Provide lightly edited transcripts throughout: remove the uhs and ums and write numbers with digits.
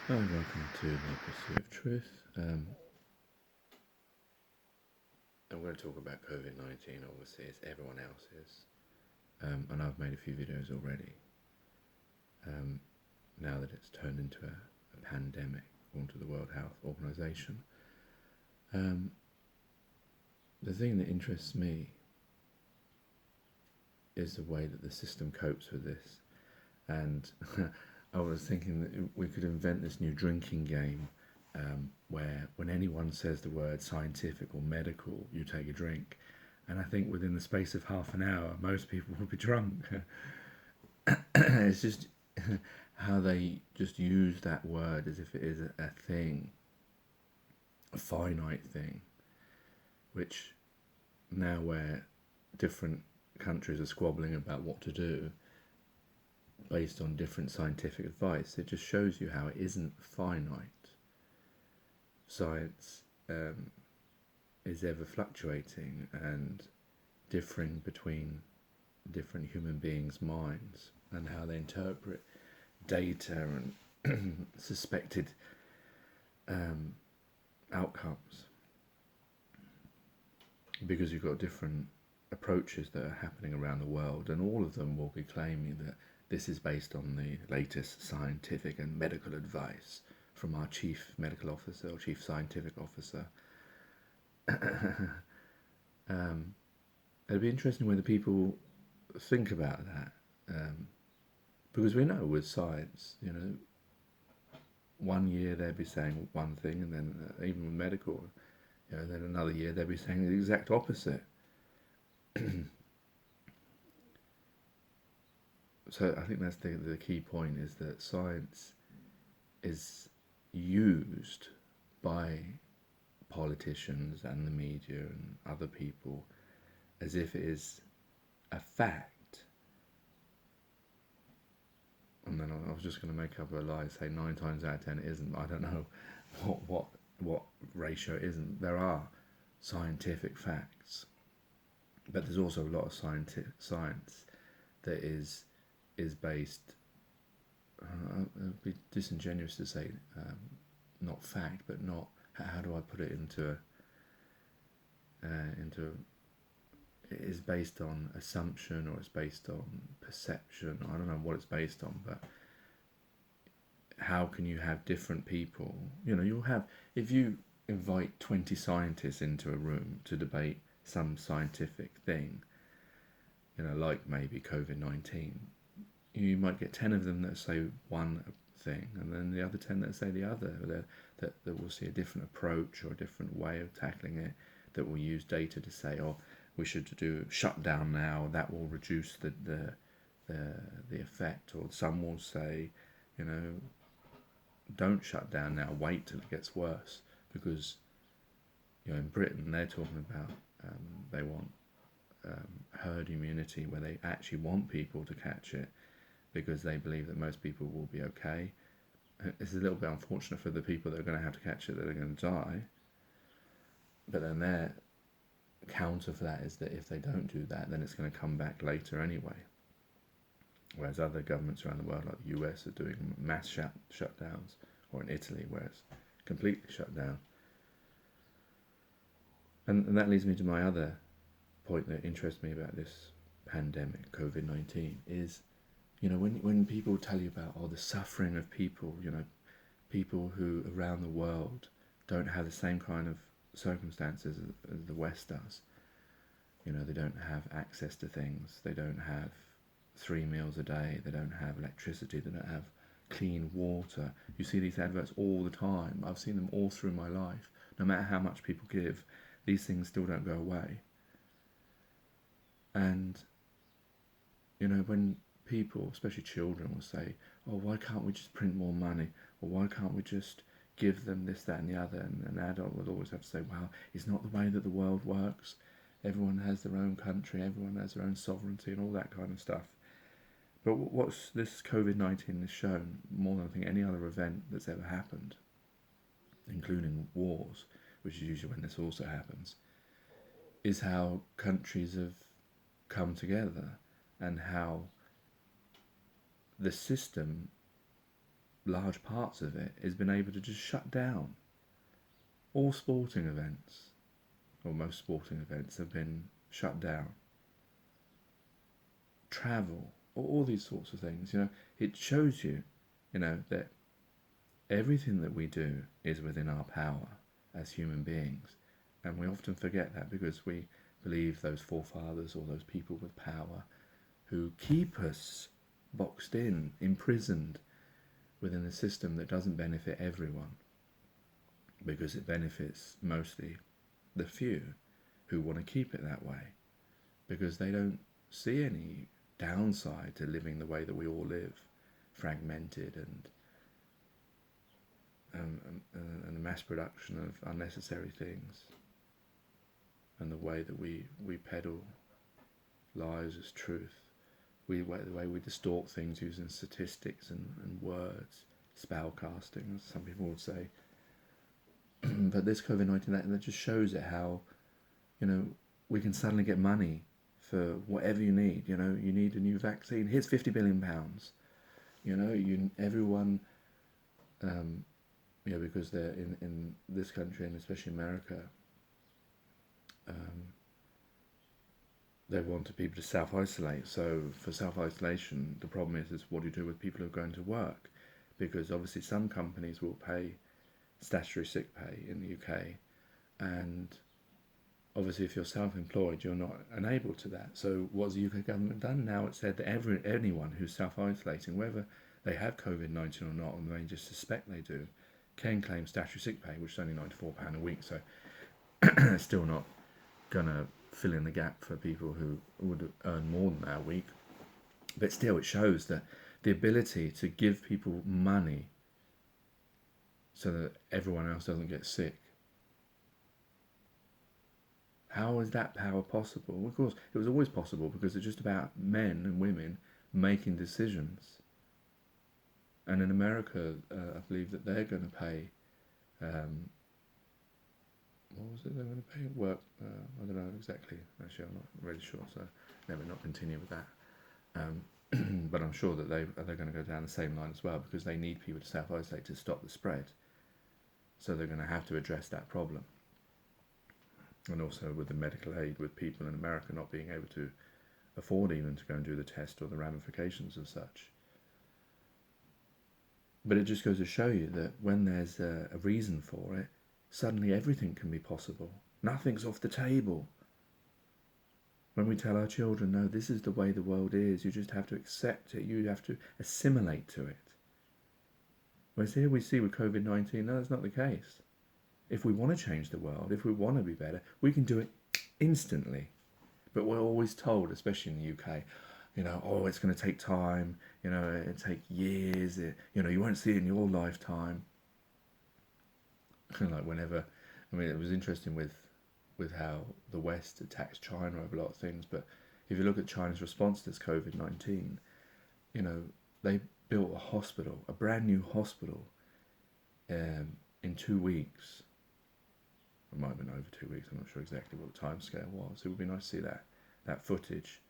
Hi, welcome to the Pursuit of Truth. I'm going to talk about COVID-19, obviously, as everyone else is. And I've made a few videos already. Now that it's turned into a pandemic, according to the World Health Organization. The thing that interests me is the way that the system copes with this. And I was thinking that we could invent this new drinking game where when anyone says the word scientific or medical, you take a drink. And I think within the space of half an hour, most people will be drunk. It's just how they just use that word as if it is a thing, a finite thing, which now where different countries are squabbling about what to do based on different scientific advice, it just shows you how it isn't finite. Science is ever fluctuating and differing between different human beings' minds and how they interpret data and suspected outcomes, because you've got different approaches that are happening around the world, and all of them will be claiming that this is based on the latest scientific and medical advice from our chief medical officer or chief scientific officer. It'd be interesting whether people think about that, because we know with science, one year they'd be saying one thing, and then even with medical, then another year they'd be saying the exact opposite. So I think that's the key point, is that science is used by politicians and the media and other people as if it is a fact. And then I was just going to make up a lie, say 9 times out of 10 it isn't. I don't know what ratio it isn't. There are scientific facts, but there's also a lot of science that is based. It would be disingenuous to say not fact, but not. How do I put it into? It is based on assumption, or it's based on perception. I don't know what it's based on, but how can you have different people? You'll have, if you invite 20 scientists into a room to debate some scientific thing, like maybe COVID-19, you might get 10 of them that say one thing, and then the other 10 that say the other, that will see a different approach or a different way of tackling it, that will use data to say, oh, we should do shutdown now, that will reduce the effect. Or some will say, don't shut down now, wait till it gets worse, because in Britain they're talking about they want herd immunity, where they actually want people to catch it because they believe that most people will be okay. It's a little bit unfortunate for the people that are going to have to catch it, that are going to die. But then their counter for that is that if they don't do that, then it's going to come back later anyway. Whereas other governments around the world, like the US, are doing mass shutdowns, or in Italy, where it's completely shut down. And that leads me to my other point that interests me about this pandemic, COVID-19, is, when people tell you about the suffering of people, people who around the world don't have the same kind of circumstances as the West does. They don't have access to things, they don't have 3 meals a day, they don't have electricity, they don't have clean water. You see these adverts all the time. I've seen them all through my life. No matter how much people give, these things still don't go away. And when people, especially children, will say, oh, why can't we just print more money, or why can't we just give them this, that and the other, and an adult will always have to say, well, it's not the way that the world works. Everyone has their own country, everyone has their own sovereignty, and all that kind of stuff. But what's this COVID-19 has shown, more than I think any other event that's ever happened, including wars, which is usually when this also happens, is how countries have come together, and how the system large parts of it has been able to just shut down. All sporting events, or most sporting events, have been shut down. Travel, all these sorts of things, it shows you, that everything that we do is within our power as human beings. And we often forget that because we believe those forefathers or those people with power who keep us boxed in, imprisoned within a system that doesn't benefit everyone, because it benefits mostly the few who want to keep it that way, because they don't see any downside to living the way that we all live, fragmented and the mass production of unnecessary things, and the way that we peddle lies as truth, the way we distort things using statistics and words, spellcasting, as some people would say. But this COVID-19, that just shows it how, we can suddenly get money for whatever you need. You need a new vaccine. Here's £50 billion. Everyone, because they're in this country, and especially America, they wanted people to self-isolate. So for self-isolation, the problem is what do you do with people who are going to work? Because obviously some companies will pay statutory sick pay in the UK, and obviously if you're self-employed, you're not enabled to that. So what's the UK government done? Now it's said that anyone who's self-isolating, whether they have COVID-19 or not, and they just suspect they do, can claim statutory sick pay, which is only £94 a week. So it's still not going to fill in the gap for people who would earn more than that a week. But still, it shows that the ability to give people money so that everyone else doesn't get sick. How is that power possible? Well, of course, it was always possible, because it's just about men and women making decisions. And in America, I believe that they're going to pay, what was it they're going to pay? Work, I don't know exactly. Actually, I'm not really sure, so never not continue with that. But I'm sure that they're going to go down the same line as well, because they need people to self-isolate to stop the spread. So they're going to have to address that problem. And also with the medical aid, with people in America not being able to afford even to go and do the test, or the ramifications of such. But it just goes to show you that when there's a reason for it, suddenly everything can be possible. Nothing's off the table. When we tell our children, no, this is the way the world is, you just have to accept it, you have to assimilate to it. Whereas here we see with COVID-19, no, that's not the case. If we want to change the world, if we want to be better, we can do it instantly. But we're always told, especially in the UK, it's going to take time, it'll take years, you won't see it in your lifetime. Like it was interesting with how the West attacks China over a lot of things, but if you look at China's response to this COVID-19, they built a hospital, a brand new hospital, in 2 weeks. It might have been over 2 weeks, I'm not sure exactly what the time scale was. It would be nice to see that footage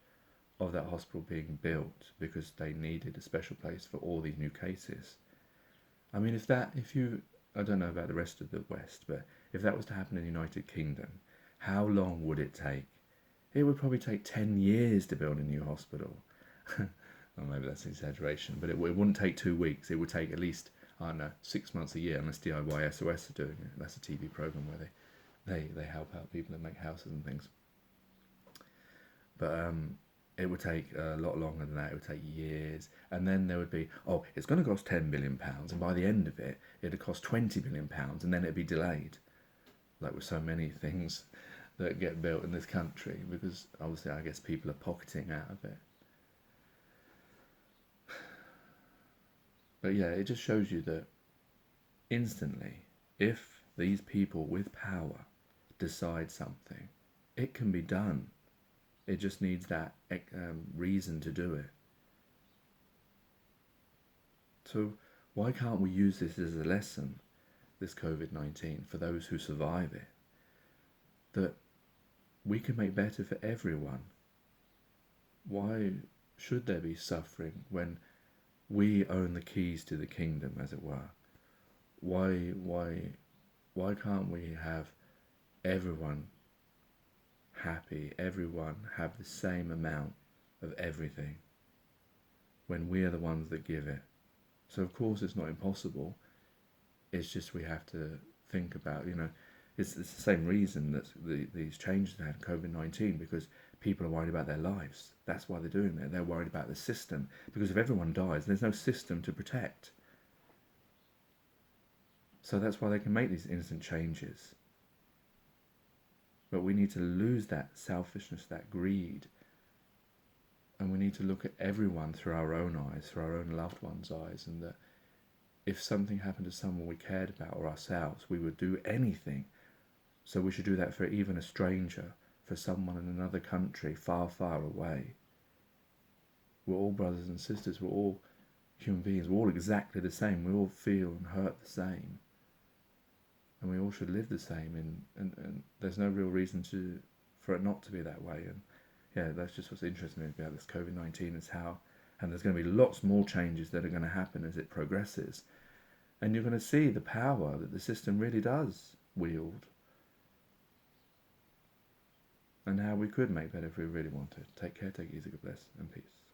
of that hospital being built, because they needed a special place for all these new cases. I mean, I don't know about the rest of the West, but if that was to happen in the United Kingdom, how long would it take? It would probably take 10 years to build a new hospital. Well, maybe that's an exaggeration, but it wouldn't take 2 weeks. It would take at least, 6 months a year, unless DIY SOS are doing it. That's a TV program where they help out people and make houses and things. But it would take a lot longer than that. It would take years. And then there would be, it's going to cost £10 billion, and by the end of it, it'd cost £20 billion, and then it'd be delayed. Like with so many things that get built in this country, because obviously I guess people are pocketing out of it. But yeah, it just shows you that instantly, if these people with power decide something, it can be done. It just needs that reason to do it. So why can't we use this as a lesson, this COVID-19, for those who survive it? That we can make better for everyone. Why should there be suffering when we own the keys to the kingdom, as it were. Why can't we have everyone happy, everyone have the same amount of everything when we are the ones that give it? So of course it's not impossible. It's just we have to think about, it's the same reason that these changes had COVID-19, because people are worried about their lives. That's why they're doing it. They're worried about the system, because if everyone dies, there's no system to protect. So that's why they can make these instant changes. But we need to lose that selfishness, that greed, and we need to look at everyone through our own eyes, through our own loved ones' eyes, and that if something happened to someone we cared about or ourselves, we would do anything. So we should do that for even a stranger, for someone in another country, far, far away. We're all brothers and sisters. We're all human beings. We're all exactly the same. We all feel and hurt the same. And we all should live the same. And there's no real reason for it not to be that way. And yeah, that's just what's interesting about this COVID-19 is how, and there's going to be lots more changes that are going to happen as it progresses. And you're going to see the power that the system really does wield, and how we could make that if we really wanted. Take care, take it easy, God bless, and peace.